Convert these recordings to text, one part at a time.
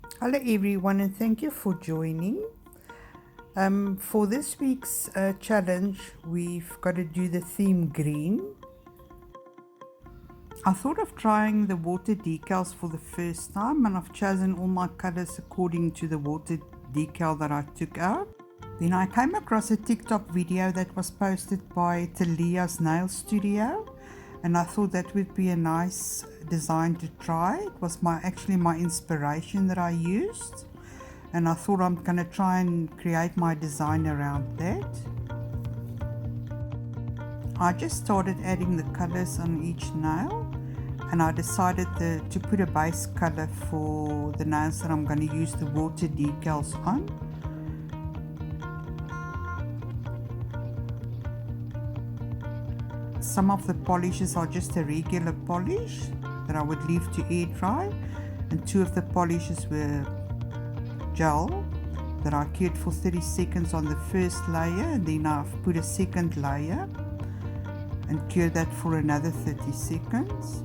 Hello everyone and thank you for joining. For this week's challenge, we've got to do the theme green. I thought of trying the water decals for the first time, and I've chosen all my colors according to the water decal that I took out. Then I came across a TikTok video that was posted by Talia's Nail Studio, and I thought that would be a nice design to try. It was actually my inspiration that I used, and I thought I'm going to try and create my design around that. I just started adding the colors on each nail, and I decided to put a base color for the nails that I'm going to use the water decals on. Some of the polishes are just a regular polish that I would leave to air dry, and two of the polishes were gel that I cured for 30 seconds on the first layer, and then I've put a second layer and cured that for another 30 seconds.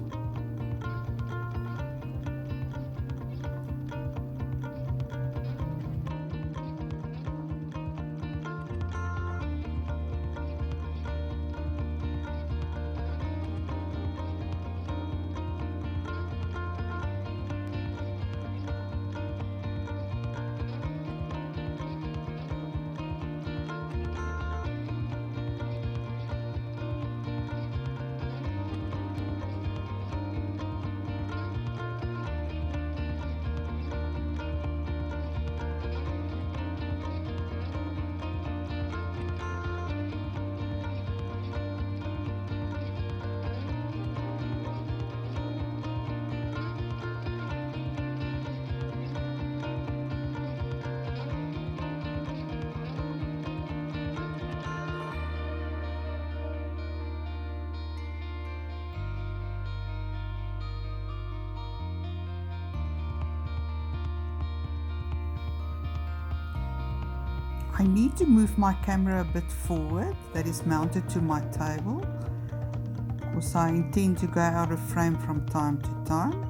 I need to move my camera a bit forward, that is mounted to my table, because I intend to go out of frame from time to time.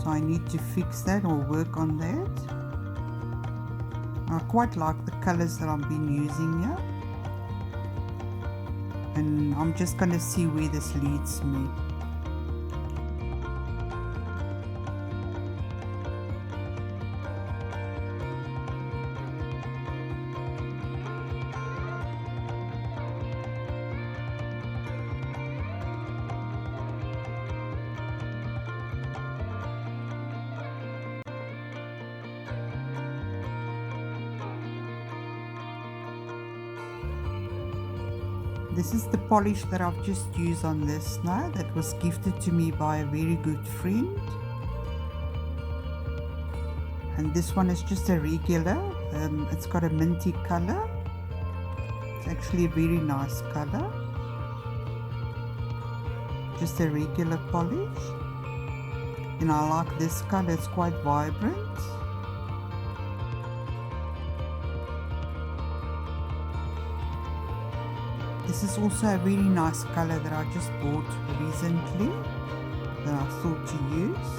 So I need to fix that or work on that. I quite like the colors that I've been using here, and I'm just going to see where this leads me. This is the polish that I've just used on this nail that was gifted to me by a very good friend. And this one is just a regular, it's got a minty color. It's actually a very nice color. Just a regular polish. And I like this color, it's quite vibrant. This is also a really nice color that I just bought recently that I thought to use.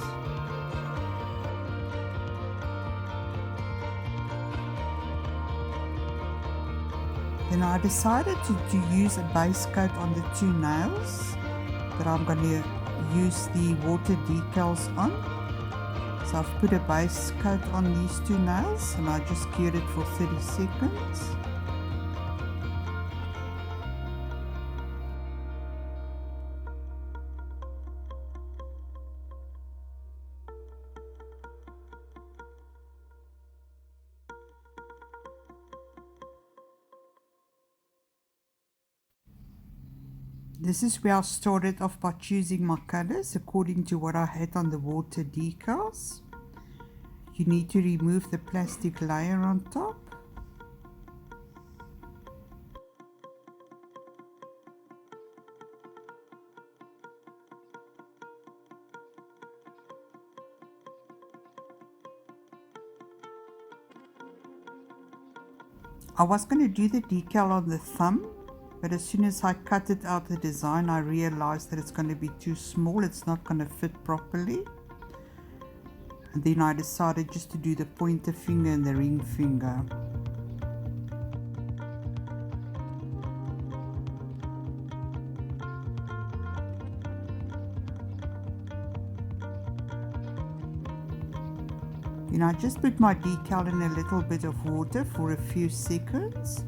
Then I decided to use a base coat on the two nails that I'm going to use the water decals on. So I've put a base coat on these two nails and I just cured it for 30 seconds. This is where I started off by choosing my colors according to what I had on the water decals. You need to remove the plastic layer on top. I was going to do the decal on the thumb, but as soon as I cut it out the design, I realized that it's going to be too small. It's not going to fit properly. And then I decided just to do the pointer finger and the ring finger. Then I just put my decal in a little bit of water for a few seconds.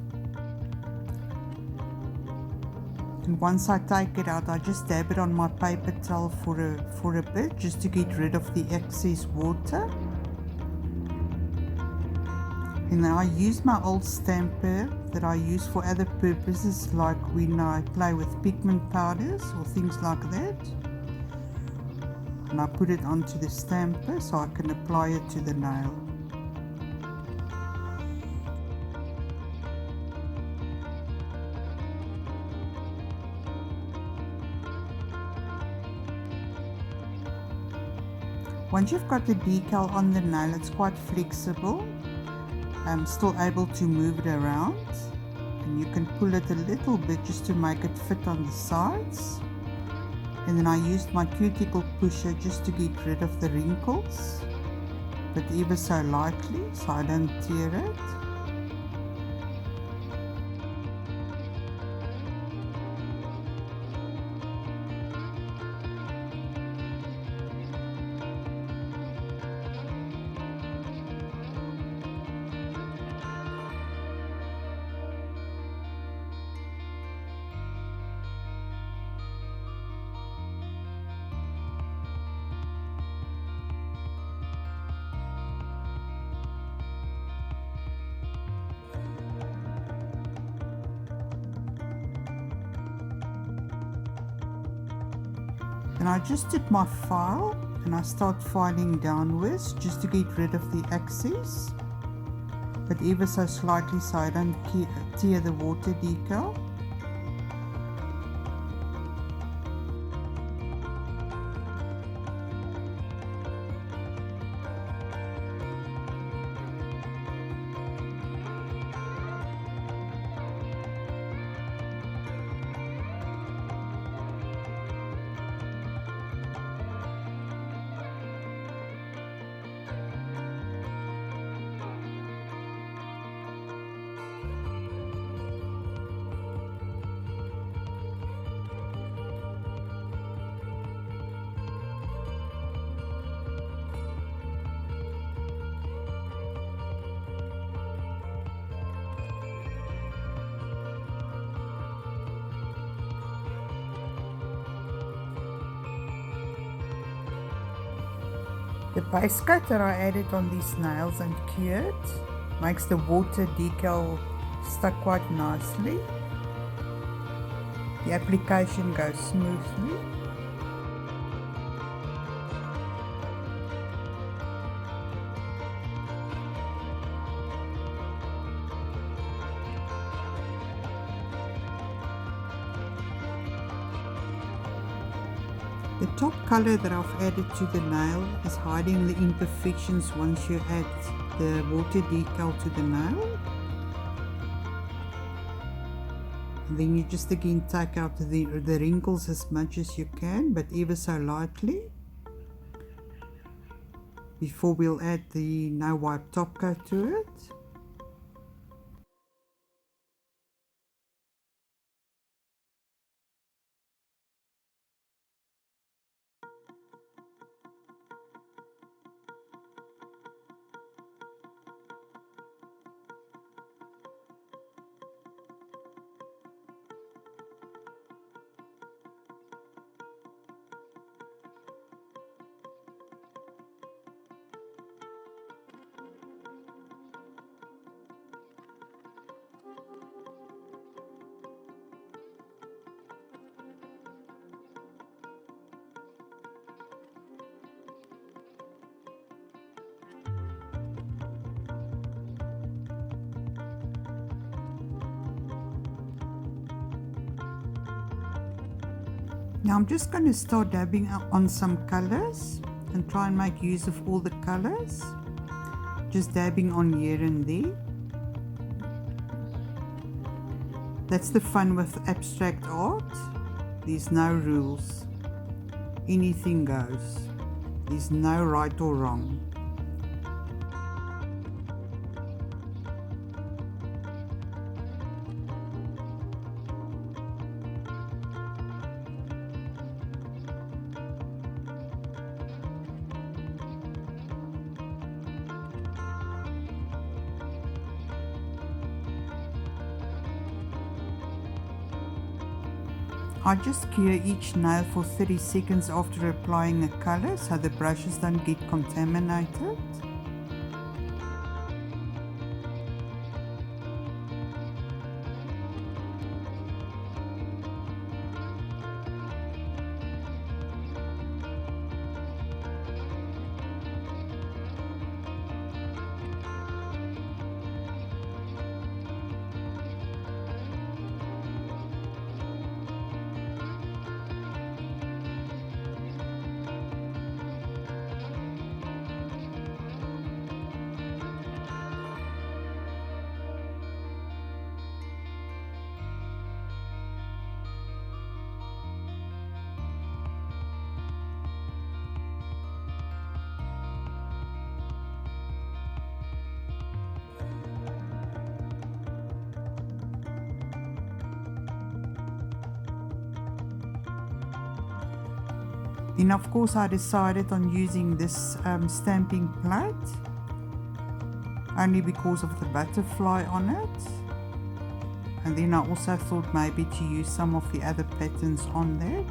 And once I take it out, I just dab it on my paper towel for a bit, just to get rid of the excess water. And then I use my old stamper that I use for other purposes, like when I play with pigment powders or things like that. And I put it onto the stamper so I can apply it to the nail. Once you've got the decal on the nail, it's quite flexible. I'm still able to move it around, and you can pull it a little bit just to make it fit on the sides. And then I used my cuticle pusher just to get rid of the wrinkles, but ever so lightly so I don't tear it. And I just took my file and I start filing downwards just to get rid of the excess, but ever so slightly so I don't tear the water decal. The base coat that I added on these nails and cured makes the water decal stuck quite nicely. The application goes smoothly. The top color that I've added to the nail is hiding the imperfections once you add the water decal to the nail. And then you just again take out the wrinkles as much as you can, but ever so lightly, before we'll add the no wipe top coat to it. Now I'm just going to start dabbing on some colors and try and make use of all the colors. Just dabbing on here and there. That's the fun with abstract art. There's no rules. Anything goes. There's no right or wrong. I just cure each nail for 30 seconds after applying a color so the brushes don't get contaminated. Then of course I decided on using this stamping plate only because of the butterfly on it, and then I also thought maybe to use some of the other patterns on that.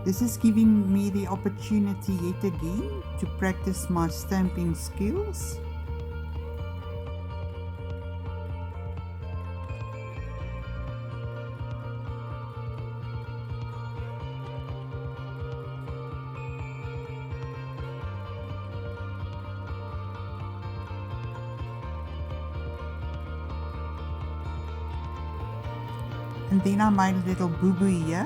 This is giving me the opportunity yet again to practice my stamping skills. And then I made a little boo-boo here.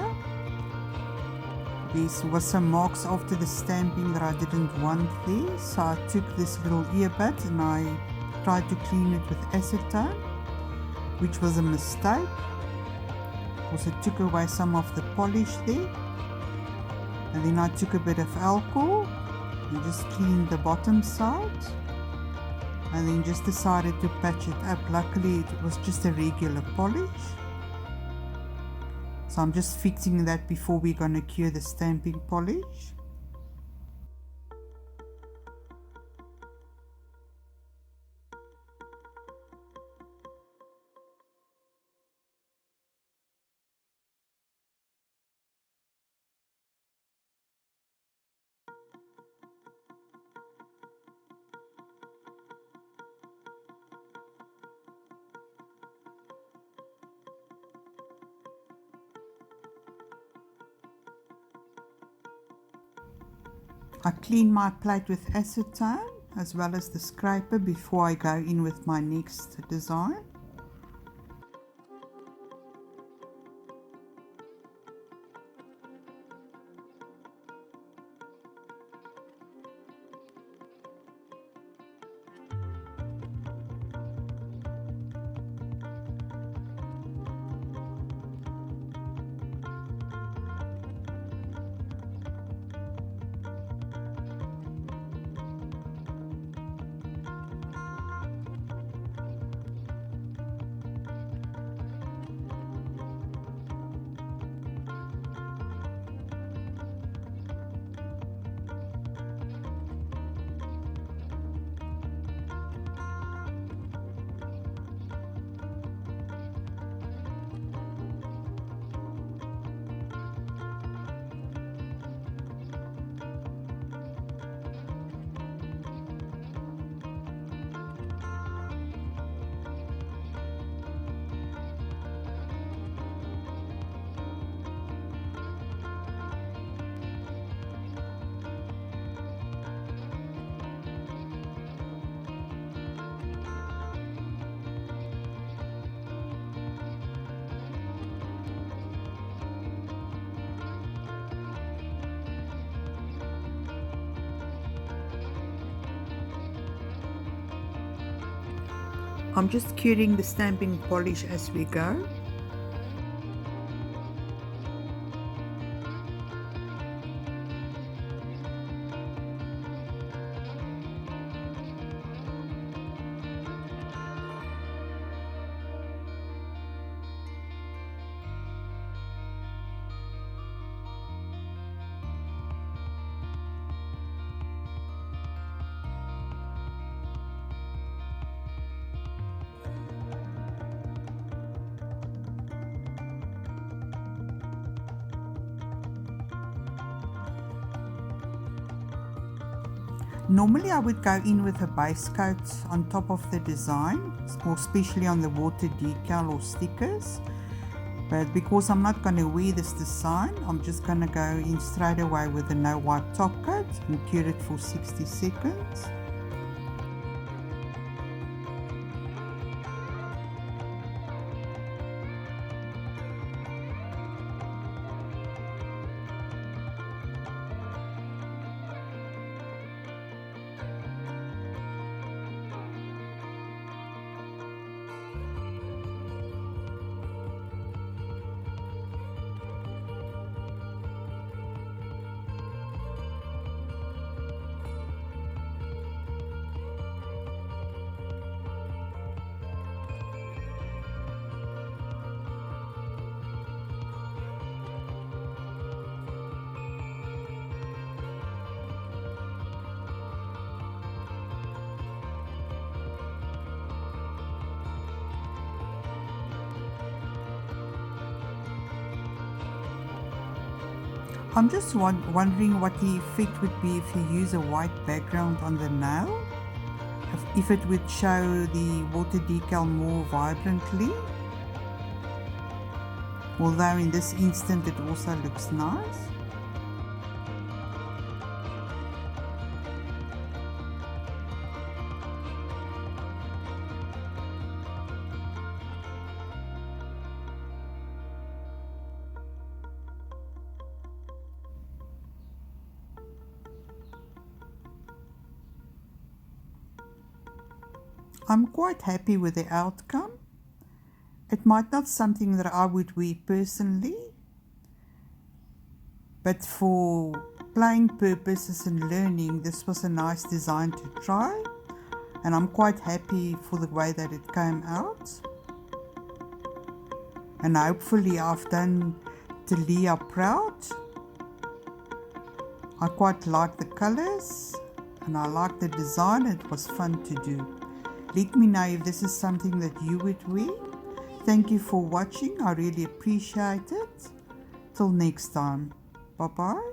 There was some marks after the stamping that I didn't want there, so I took this little earbud and I tried to clean it with acetone, which was a mistake because it took away some of the polish there. And then I took a bit of alcohol and just cleaned the bottom side, and then just decided to patch it up. Luckily it was just a regular polish. So I'm just fixing that before we're going to cure the stamping polish. I clean my plate with acetone as well as the scraper before I go in with my next design. I'm just curing the stamping polish as we go. Normally I would go in with a base coat on top of the design, or especially on the water decal or stickers. But because I'm not going to wear this design, I'm just going to go in straight away with a no wipe top coat and cure it for 60 seconds. I'm just wondering what the effect would be if you use a white background on the nail, if it would show the water decal more vibrantly, although in this instant it also looks nice. I'm quite happy with the outcome. It might not be something that I would wear personally, but for playing purposes and learning, this was a nice design to try, and I'm quite happy for the way that it came out. And hopefully I've done Talia proud. I quite like the colors and I like the design. It was fun to do. Let me know if this is something that you would wear. Thank you for watching. I really appreciate it. Till next time. Bye bye.